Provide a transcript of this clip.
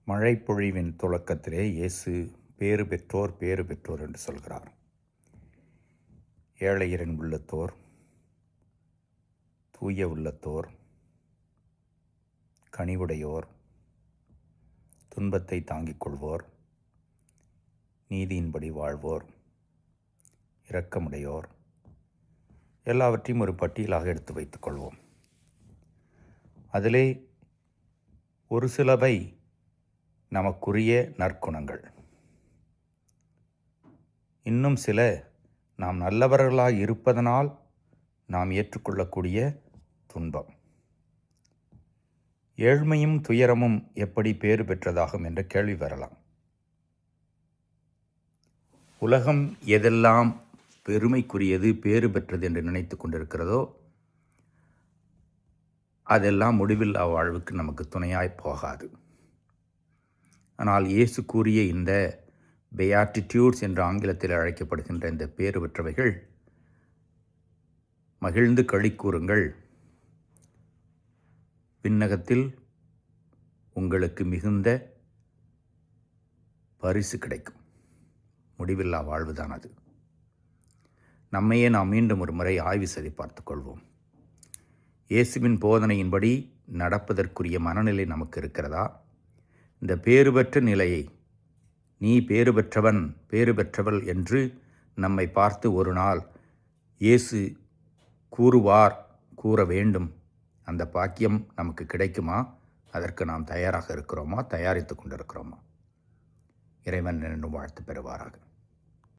மழைப்பொழிவின் தொடக்கத்திலே இயேசு பேறு பெற்றோர் பேறு பெற்றோர் என்று சொல்கிறார். ஏழையரின் உள்ளத்தோர், தூய உள்ளத்தோர், கனிவுடையோர், துன்பத்தை தாங்கிக் கொள்வோர், நீதியின்படி வாழ்வோர், இரக்கமுடையோர், எல்லாவற்றையும் ஒரு பட்டியலாக எடுத்து வைத்துக் கொள்வோம். அதிலே ஒரு சிலவை நமக்குரிய நற்குணங்கள், இன்னும் சில நாம் நல்லவர்களாக இருப்பதனால் நாம் ஏற்றுக்கொள்ளக்கூடிய துன்பம். ஏழ்மையும் துயரமும் எப்படி பேறு பெற்றதாகும் என்ற கேள்வி வரலாம். உலகம் எதெல்லாம் பெருமைக்குரியது, பேறு பெற்றது என்று நினைத்து கொண்டிருக்கிறதோ அதெல்லாம் முடிவில் அவ்வாழ்வுக்கு நமக்கு துணையாய் போகாது. ஆனால் இயேசு கூறிய இந்த பெயாட்டிடியூட்ஸ் என்று ஆங்கிலத்தில் அழைக்கப்படுகின்ற இந்த பேறு பெற்றவைகள், மகிழ்ந்து களி கூறுங்கள், விண்ணகத்தில் உங்களுக்கு மிகுந்த பரிசு கிடைக்கும். முடிவில்லா வாழ்வுதான் அது. நம்மையே நாம் மீண்டும் ஒரு முறை ஆய்வு செய்து பார்த்துக் கொள்வோம். இயேசுவின் போதனையின்படி நடப்பதற்குரிய மனநிலை நமக்கு இருக்கிறதா? இந்த பேறு பெற்ற நிலையை, நீ பேறு பெற்றவன் பேறு பெற்றவள் என்று நம்மை பார்த்து ஒரு நாள் இயேசு கூற வேண்டும், அந்த பாக்கியம் நமக்கு கிடைக்குமா? அதற்கு நாம் தயாராக இருக்கிறோமா? தயாரித்து கொண்டிருக்கிறோமா? இறைவன் என்னும் வாழ்த்து பெறுவாராக.